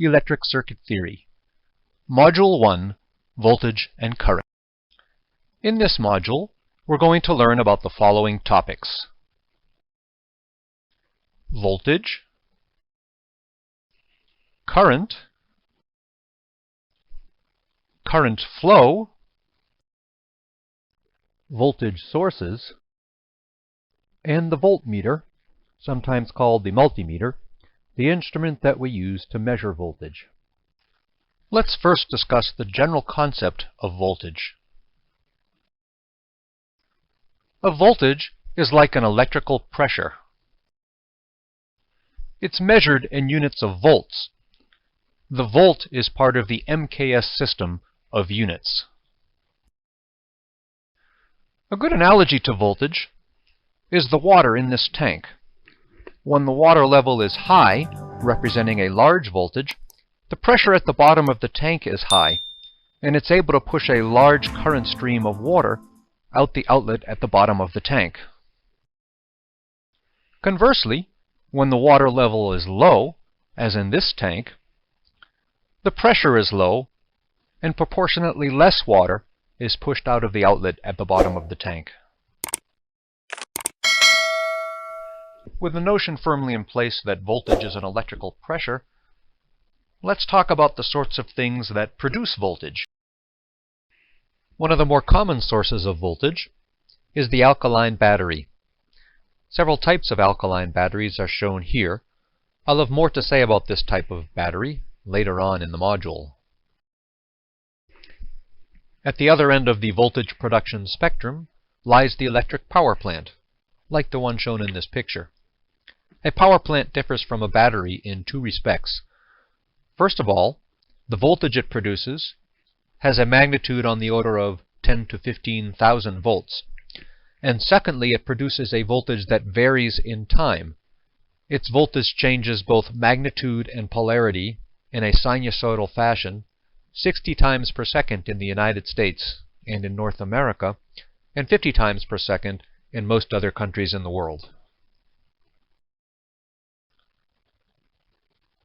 Electric Circuit Theory. Module 1, Voltage and Current. In this module, we're going to learn about the following topics: voltage, current, current flow, voltage sources, and the voltmeter, sometimes called the multimeter, the instrument that we use to measure voltage. Let's first discuss the general concept of voltage. A voltage is like an electrical pressure. It's measured in units of volts. The volt is part of the MKS system of units. A good analogy to voltage is the water in this tank. When the water level is high, representing a large voltage, the pressure at the bottom of the tank is high, and it's able to push a large current stream of water out the outlet at the bottom of the tank. Conversely, when the water level is low, as in this tank, the pressure is low, and proportionately less water is pushed out of the outlet at the bottom of the tank. With the notion firmly in place that voltage is an electrical pressure, let's talk about the sorts of things that produce voltage. One of the more common sources of voltage is the alkaline battery. Several types of alkaline batteries are shown here. I'll have more to say about this type of battery later on in the module. At the other end of the voltage production spectrum lies the electric power plant, like the one shown in this picture. A power plant differs from a battery in two respects. First of all, the voltage it produces has a magnitude on the order of 10 to 15,000 volts. And secondly, it produces a voltage that varies in time. Its voltage changes both magnitude and polarity in a sinusoidal fashion 60 times per second in the United States and in North America, and 50 times per second in most other countries in the world.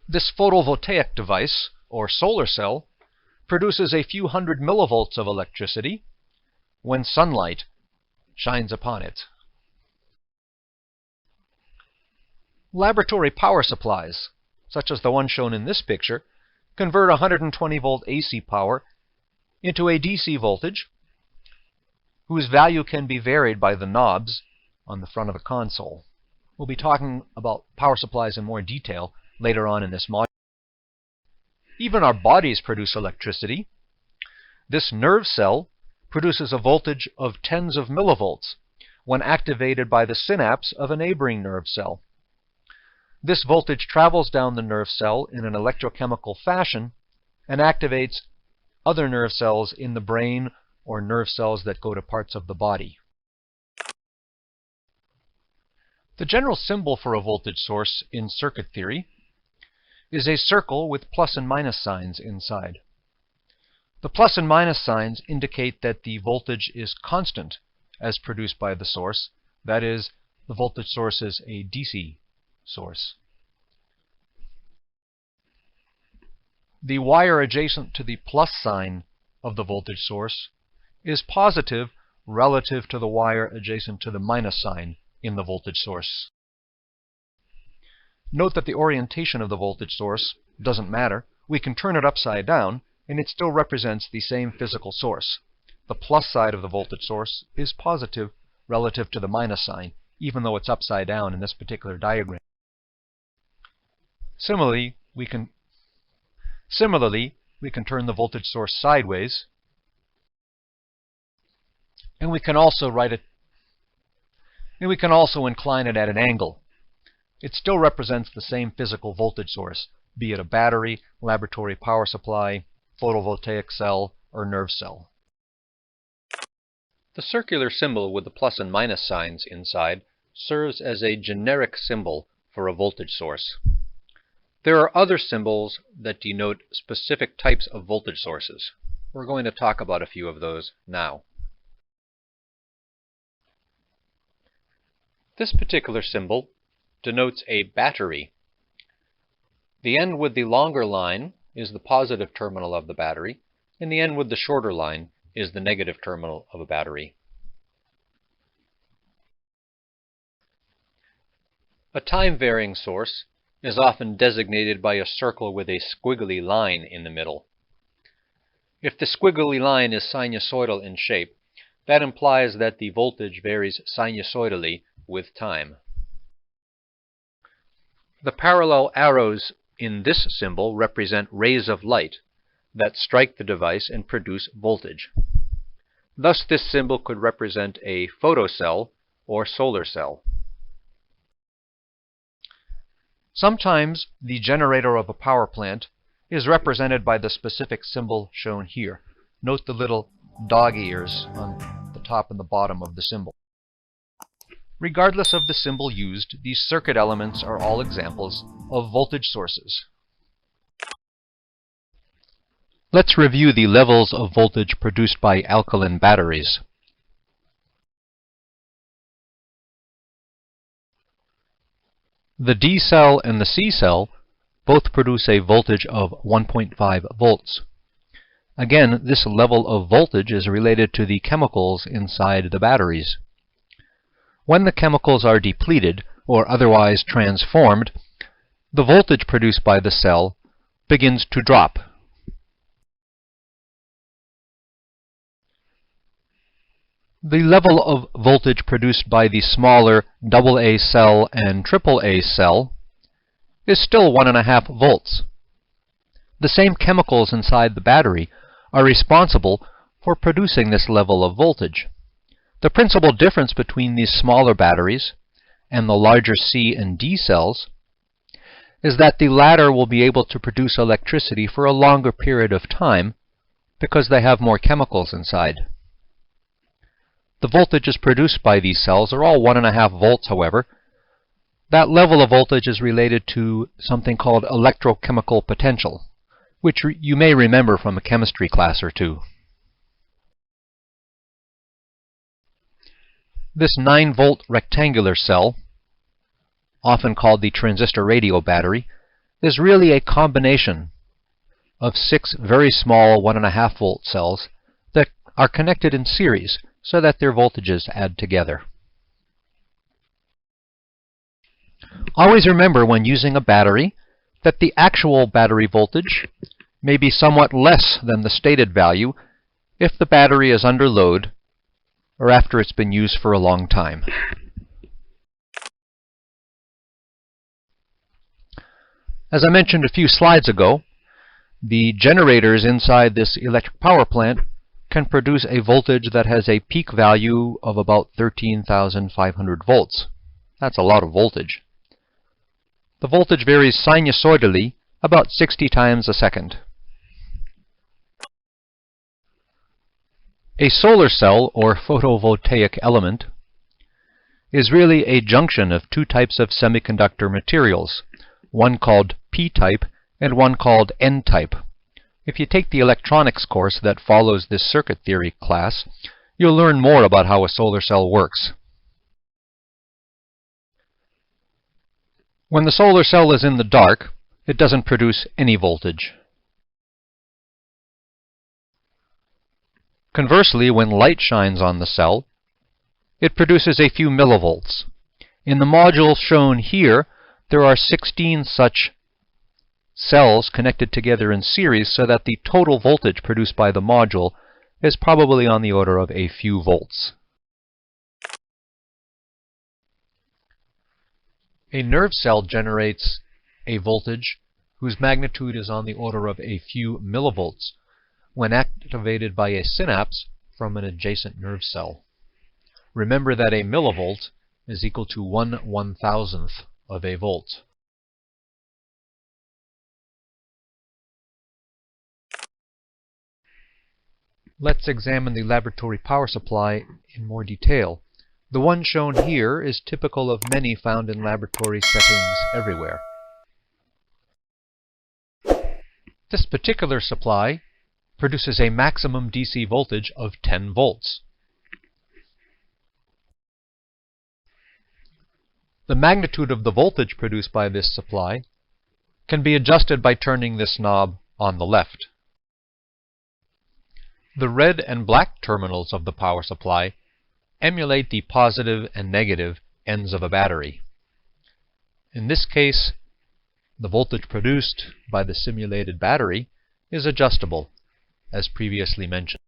This photovoltaic device, or solar cell, produces a few hundred millivolts of electricity when sunlight shines upon it. Laboratory power supplies, such as the one shown in this picture, convert 120 volt AC power into a DC voltage whose value can be varied by the knobs on the front of the console. We'll be talking about power supplies in more detail later on in this module. Even our bodies produce electricity. This nerve cell produces a voltage of tens of millivolts when activated by the synapse of a neighboring nerve cell. This voltage travels down the nerve cell in an electrochemical fashion and activates other nerve cells in the brain or nerve cells that go to parts of the body. The general symbol for a voltage source in circuit theory is a circle with plus and minus signs inside. The plus and minus signs indicate that the voltage is constant as produced by the source. That is, the voltage source is a DC source. The wire adjacent to the plus sign of the voltage source is positive relative to the wire adjacent to the minus sign in the voltage source. Note that the orientation of the voltage source doesn't matter. We can turn it upside down and it still represents the same physical source. The plus side of the voltage source is positive relative to the minus sign, even though it's upside down in this particular diagram. Similarly, we can turn the voltage source sideways, and we can also incline it at an angle. It still represents the same physical voltage source, be it a battery, laboratory power supply, photovoltaic cell, or nerve cell. The circular symbol with the plus and minus signs inside serves as a generic symbol for a voltage source. There are other symbols that denote specific types of voltage sources. We're going to talk about a few of those now. This particular symbol denotes a battery. The end with the longer line is the positive terminal of the battery, and the end with the shorter line is the negative terminal of a battery. A time-varying source is often designated by a circle with a squiggly line in the middle. If the squiggly line is sinusoidal in shape, that implies that the voltage varies sinusoidally with time. The parallel arrows in this symbol represent rays of light that strike the device and produce voltage. Thus, this symbol could represent a photocell or solar cell. Sometimes the generator of a power plant is represented by the specific symbol shown here. Note the little dog ears on the top and the bottom of the symbol. Regardless of the symbol used, these circuit elements are all examples of voltage sources. Let's review the levels of voltage produced by alkaline batteries. The D cell and the C cell both produce a voltage of 1.5 volts. Again, this level of voltage is related to the chemicals inside the batteries. When the chemicals are depleted or otherwise transformed, the voltage produced by the cell begins to drop. The level of voltage produced by the smaller AA cell and AAA cell is still 1.5 volts. The same chemicals inside the battery are responsible for producing this level of voltage. The principal difference between these smaller batteries and the larger C and D cells is that the latter will be able to produce electricity for a longer period of time because they have more chemicals inside. The voltages produced by these cells are all 1.5 volts, however. That level of voltage is related to something called electrochemical potential, which you may remember from a chemistry class or two. This 9-volt rectangular cell, often called the transistor radio battery, is really a combination of 6 very small 1.5-volt cells that are connected in series so that their voltages add together. Always remember when using a battery that the actual battery voltage may be somewhat less than the stated value if the battery is under load or after it's been used for a long time. As I mentioned a few slides ago, the generators inside this electric power plant can produce a voltage that has a peak value of about 13,500 volts. That's a lot of voltage. The voltage varies sinusoidally about 60 times a second. A solar cell, or photovoltaic element, is really a junction of two types of semiconductor materials, one called P-type and one called N-type. If you take the electronics course that follows this circuit theory class, you'll learn more about how a solar cell works. When the solar cell is in the dark, it doesn't produce any voltage. Conversely, when light shines on the cell, it produces a few millivolts. In the module shown here, there are 16 such cells connected together in series so that the total voltage produced by the module is probably on the order of a few volts. A nerve cell generates a voltage whose magnitude is on the order of a few millivolts when activated by a synapse from an adjacent nerve cell. Remember that a millivolt is equal to 1/1000th of a volt. Let's examine the laboratory power supply in more detail. The one shown here is typical of many found in laboratory settings everywhere. This particular supply produces a maximum DC voltage of 10 volts. The magnitude of the voltage produced by this supply can be adjusted by turning this knob on the left. The red and black terminals of the power supply emulate the positive and negative ends of a battery. In this case, the voltage produced by the simulated battery is adjustable, as previously mentioned.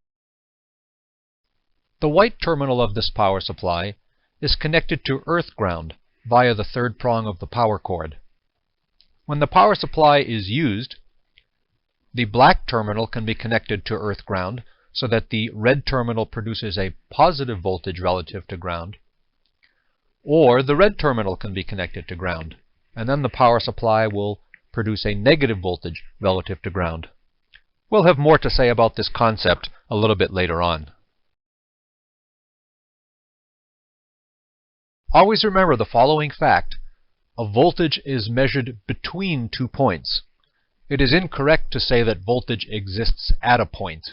The white terminal of this power supply is connected to earth ground via the third prong of the power cord. When the power supply is used, the black terminal can be connected to earth ground so that the red terminal produces a positive voltage relative to ground, or the red terminal can be connected to ground, and then the power supply will produce a negative voltage relative to ground. We'll have more to say about this concept a little bit later on. Always remember the following fact: a voltage is measured between 2 points. It is incorrect to say that voltage exists at a point.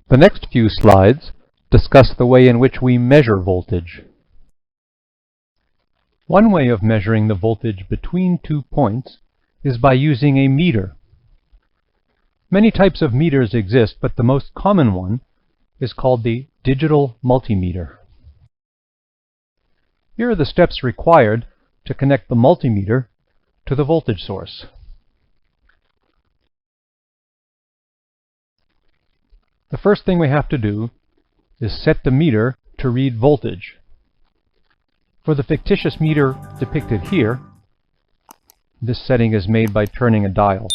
The next few slides discuss the way in which we measure voltage. One way of measuring the voltage between 2 points is by using a meter. Many types of meters exist, but the most common one is called the digital multimeter. Here are the steps required to connect the multimeter to the voltage source. The first thing we have to do is set the meter to read voltage. For the fictitious meter depicted here, this setting is made by turning a dial.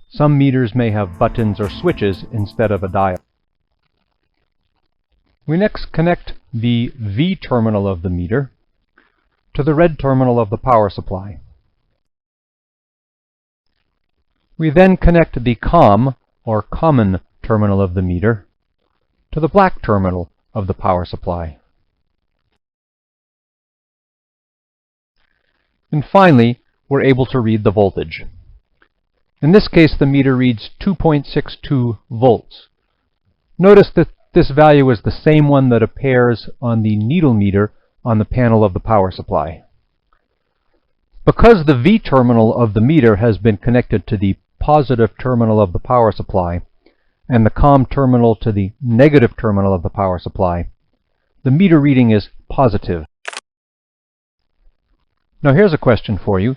Some meters may have buttons or switches instead of a dial. We next connect the V terminal of the meter to the red terminal of the power supply. We then connect the COM, or common terminal of the meter, to the black terminal of the power supply. And finally, we're able to read the voltage. In this case, the meter reads 2.62 volts. Notice that this value is the same one that appears on the needle meter on the panel of the power supply. Because the V terminal of the meter has been connected to the positive terminal of the power supply and the COM terminal to the negative terminal of the power supply, the meter reading is positive. Now here's a question for you.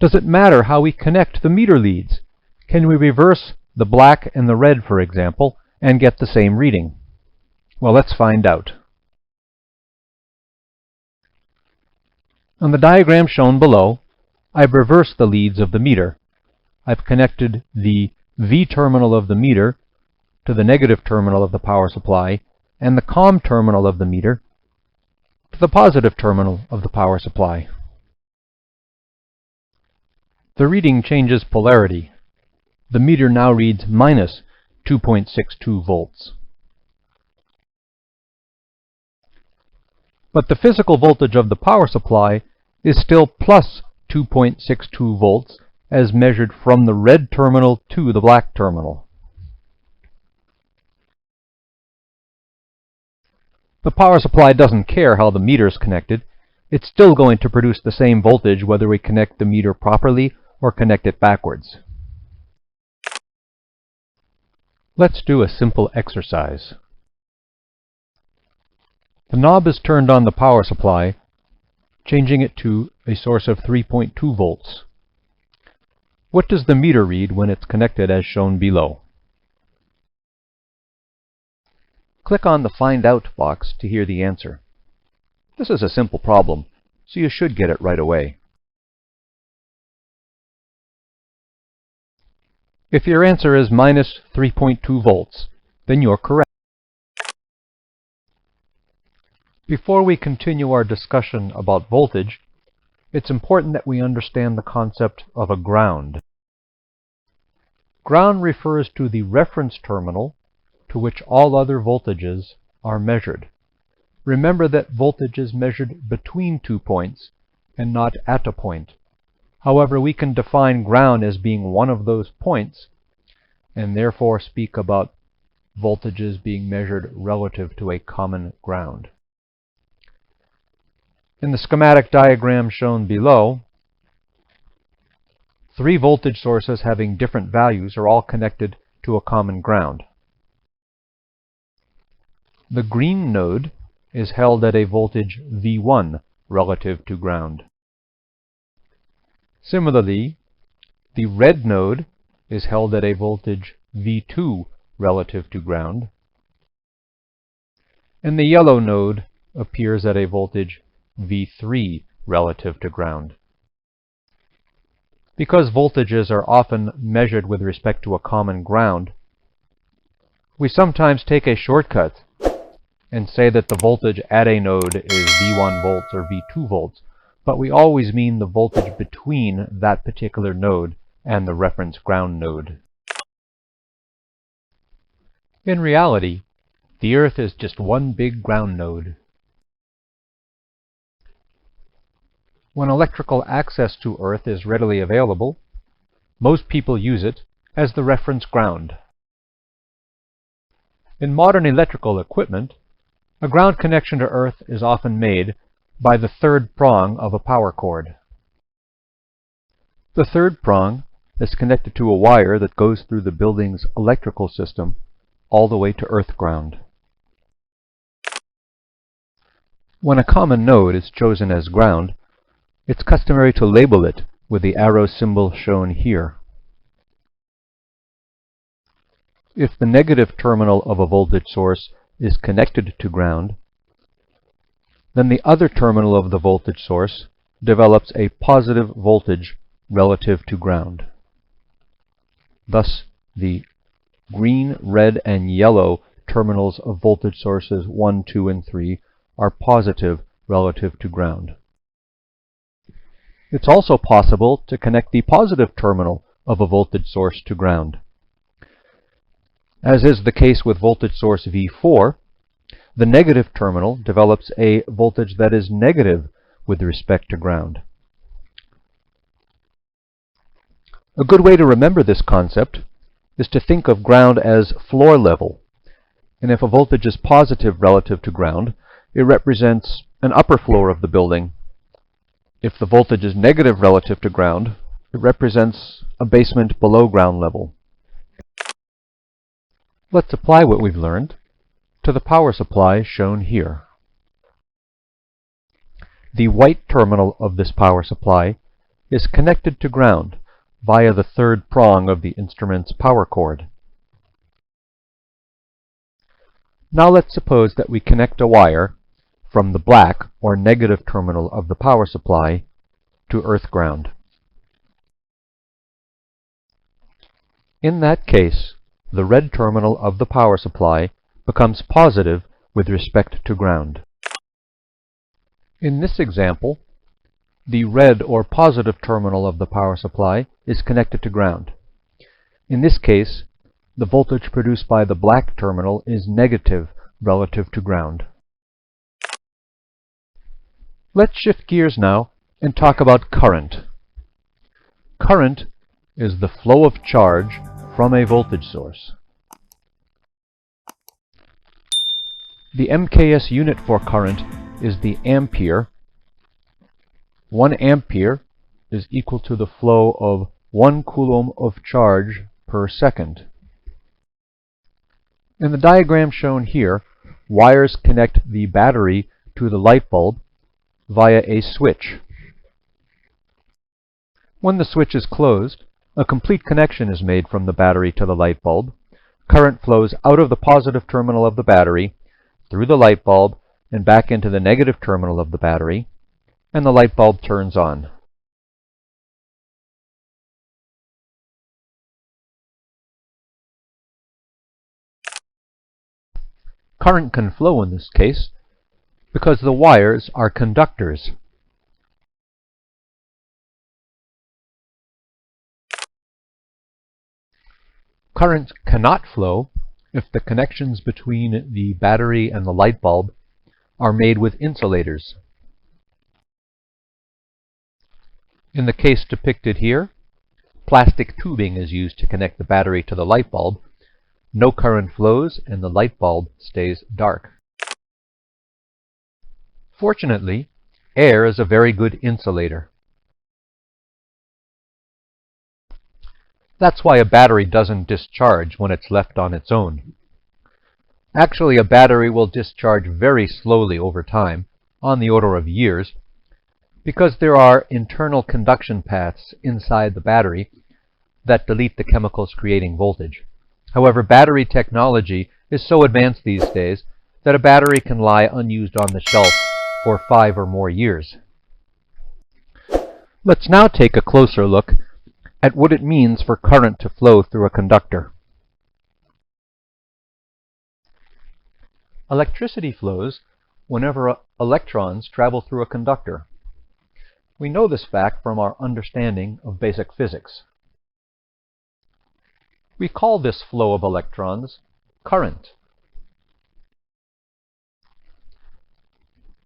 Does it matter how we connect the meter leads? Can we reverse the black and the red, for example, and get the same reading? Well, let's find out. On the diagram shown below, I've reversed the leads of the meter. I've connected the V terminal of the meter to the negative terminal of the power supply and the COM terminal of the meter to the positive terminal of the power supply. The reading changes polarity. The meter now reads minus 2.62 volts. But the physical voltage of the power supply is still plus 2.62 volts as measured from the red terminal to the black terminal. The power supply doesn't care how the meter is connected. It's still going to produce the same voltage whether we connect the meter properly or connect it backwards. Let's do a simple exercise. The knob is turned on the power supply, changing it to a source of 3.2 volts. What does the meter read when it's connected as shown below? Click on the Find Out box to hear the answer. This is a simple problem, so you should get it right away. If your answer is minus 3.2 volts, then you're correct. Before we continue our discussion about voltage, it's important that we understand the concept of a ground. Ground refers to the reference terminal to which all other voltages are measured. Remember that voltage is measured between 2 points and not at a point. However, we can define ground as being one of those points and therefore speak about voltages being measured relative to a common ground. In the schematic diagram shown below, Three voltage sources having different values are all connected to a common ground. The green node is held at a voltage V1 relative to ground. Similarly, the red node is held at a voltage V2 relative to ground, and the yellow node appears at a voltage V3 relative to ground. Because voltages are often measured with respect to a common ground, we sometimes take a shortcut and say that the voltage at a node is V1 volts or V2 volts, but we always mean the voltage between that particular node and the reference ground node. In reality, the Earth is just one big ground node. When electrical access to Earth is readily available, most people use it as the reference ground. In modern electrical equipment, a ground connection to Earth is often made by the third prong of a power cord. The third prong is connected to a wire that goes through the building's electrical system all the way to earth ground. When a common node is chosen as ground, it's customary to label it with the arrow symbol shown here. If the negative terminal of a voltage source is connected to ground, then the other terminal of the voltage source develops a positive voltage relative to ground. Thus, the green, red, and yellow terminals of voltage sources 1, 2, and 3 are positive relative to ground. It's also possible to connect the positive terminal of a voltage source to ground. As is the case with voltage source V4, the negative terminal develops a voltage that is negative with respect to ground. A good way to remember this concept is to think of ground as floor level, and if a voltage is positive relative to ground, it represents an upper floor of the building. If the voltage is negative relative to ground, it represents a basement below ground level. Let's apply what we've learned to the power supply shown here. The white terminal of this power supply is connected to ground via the third prong of the instrument's power cord. Now let's suppose that we connect a wire from the black or negative terminal of the power supply to earth ground. In that case, the red terminal of the power supply becomes positive with respect to ground. In this example, the red or positive terminal of the power supply is connected to ground. In this case, the voltage produced by the black terminal is negative relative to ground. Let's shift gears now and talk about current. Current is the flow of charge from a voltage source. The MKS unit for current is the ampere. 1 ampere is equal to the flow of 1 coulomb of charge per second. In the diagram shown here, wires connect the battery to the light bulb via a switch. When the switch is closed, a complete connection is made from the battery to the light bulb. Current flows out of the positive terminal of the battery, through the light bulb, and back into the negative terminal of the battery, and the light bulb turns on. Current can flow in this case because the wires are conductors. Current cannot flow if the connections between the battery and the light bulb are made with insulators. In the case depicted here, plastic tubing is used to connect the battery to the light bulb. No current flows and the light bulb stays dark. Fortunately, air is a very good insulator. That's why a battery doesn't discharge when it's left on its own. Actually, a battery will discharge very slowly over time, on the order of years, because there are internal conduction paths inside the battery that delete the chemicals creating voltage. However, battery technology is so advanced these days that a battery can lie unused on the shelf for 5 or more years. Let's now take a closer look at what it means for current to flow through a conductor. Electricity flows whenever electrons travel through a conductor. We know this fact from our understanding of basic physics. We call this flow of electrons current.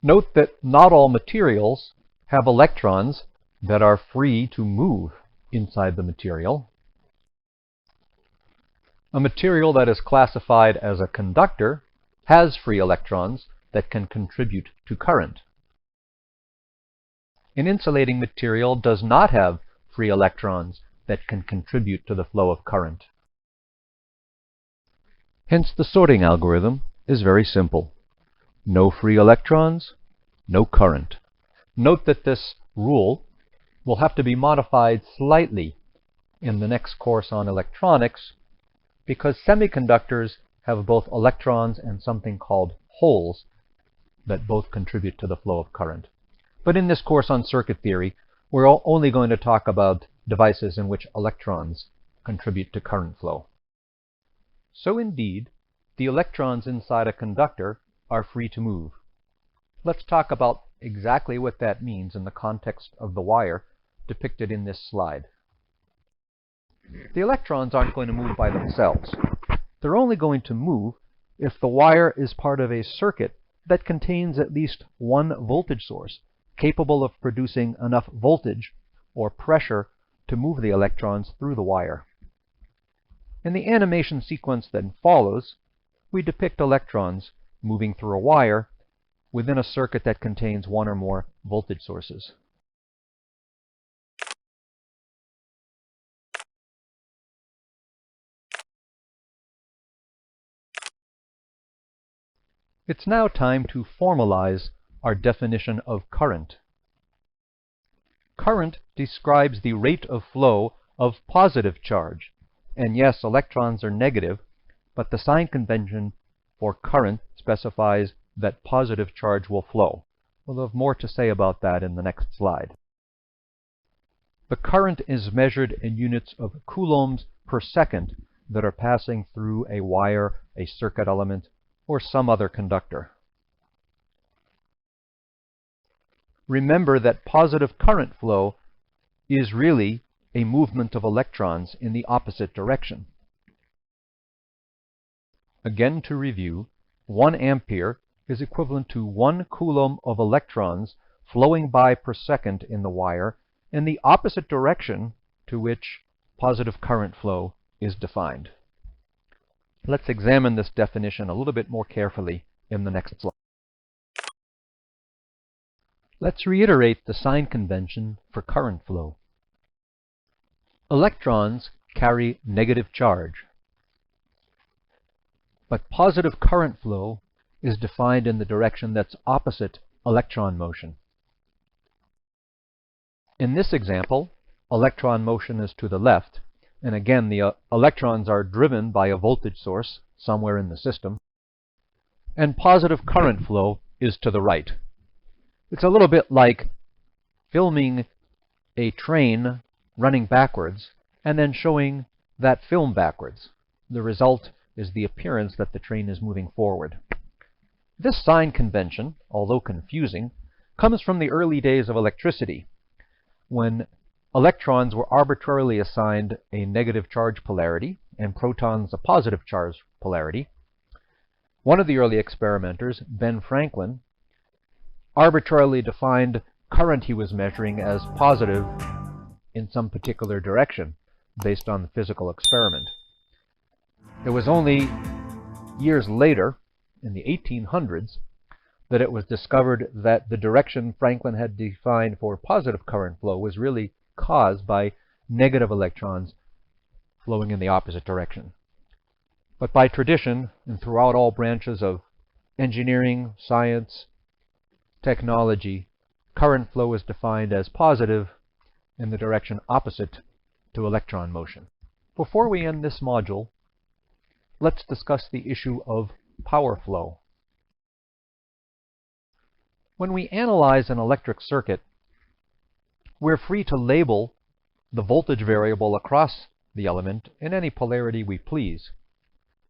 Note that not all materials have electrons that are free to move inside the material. A material that is classified as a conductor has free electrons that can contribute to current. An insulating material does not have free electrons that can contribute to the flow of current. Hence, the sorting algorithm is very simple. No free electrons, no current. Note that this rule will have to be modified slightly in the next course on electronics because semiconductors have both electrons and something called holes that both contribute to the flow of current. But in this course on circuit theory, we're only going to talk about devices in which electrons contribute to current flow. So indeed, the electrons inside a conductor are free to move. Let's talk about exactly what that means in the context of the wire depicted in this slide. The electrons aren't going to move by themselves. They're only going to move if the wire is part of a circuit that contains at least one voltage source capable of producing enough voltage or pressure to move the electrons through the wire. In the animation sequence that follows, we depict electrons moving through a wire within a circuit that contains one or more voltage sources. It's now time to formalize our definition of current. Current describes the rate of flow of positive charge. And yes, electrons are negative, but the sign convention for current specifies that positive charge will flow. We'll have more to say about that in the next slide. The current is measured in units of coulombs per second that are passing through a wire, a circuit element, or some other conductor. Remember that positive current flow is really a movement of electrons in the opposite direction. Again, to review, 1 ampere is equivalent to 1 coulomb of electrons flowing by per second in the wire in the opposite direction to which positive current flow is defined. Let's examine this definition a little bit more carefully in the next slide. Let's reiterate the sign convention for current flow. Electrons carry negative charge, but positive current flow is defined in the direction that's opposite electron motion. In this example, electron motion is to the left, and again the electrons are driven by a voltage source somewhere in the system, and positive current flow is to the right. It's a little bit like filming a train running backwards and then showing that film backwards. The result is the appearance that the train is moving forward. This sign convention, although confusing, comes from the early days of electricity, when electrons were arbitrarily assigned a negative charge polarity and protons a positive charge polarity. One of the early experimenters, Ben Franklin, arbitrarily defined current he was measuring as positive in some particular direction based on the physical experiment. It was only years later, in the 1800s, that it was discovered that the direction Franklin had defined for positive current flow was really caused by negative electrons flowing in the opposite direction. But by tradition, and throughout all branches of engineering, science, technology, current flow is defined as positive in the direction opposite to electron motion. Before we end this module, let's discuss the issue of power flow. When we analyze an electric circuit, we're free to label the voltage variable across the element in any polarity we please.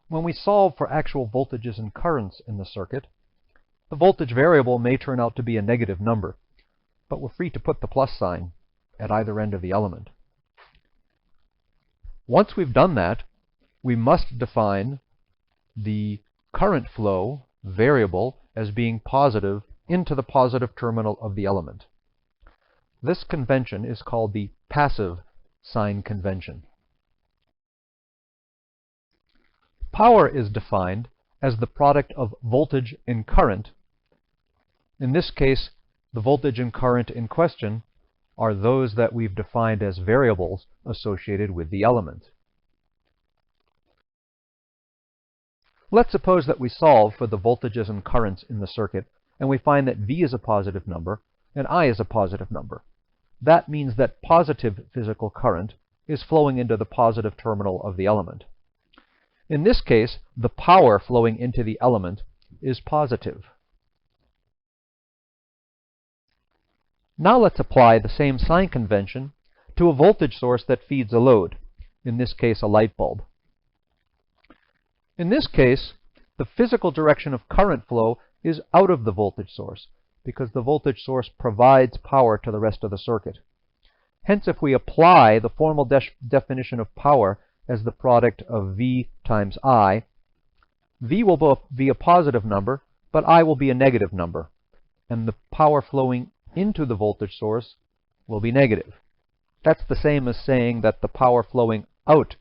When we solve for actual voltages and currents in the circuit, the voltage variable may turn out to be a negative number, but we're free to put the plus sign at either end of the element. Once we've done that, we must define the current flow variable as being positive into the positive terminal of the element. This convention is called the passive sign convention. Power is defined as the product of voltage and current. In this case, the voltage and current in question are those that we've defined as variables associated with the element. Let's suppose that we solve for the voltages and currents in the circuit, and we find that V is a positive number and I is a positive number. That means that positive physical current is flowing into the positive terminal of the element. In this case, the power flowing into the element is positive. Now let's apply the same sign convention to a voltage source that feeds a load, in this case a light bulb. In this case, the physical direction of current flow is out of the voltage source, because the voltage source provides power to the rest of the circuit. Hence, if we apply the formal definition of power as the product of V times I, V will be a positive number, but I will be a negative number, and the power flowing into the voltage source will be negative. That's the same as saying that the power flowing out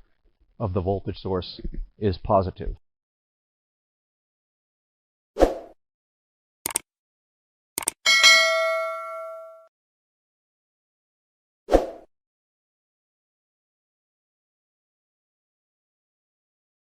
of the voltage source is positive.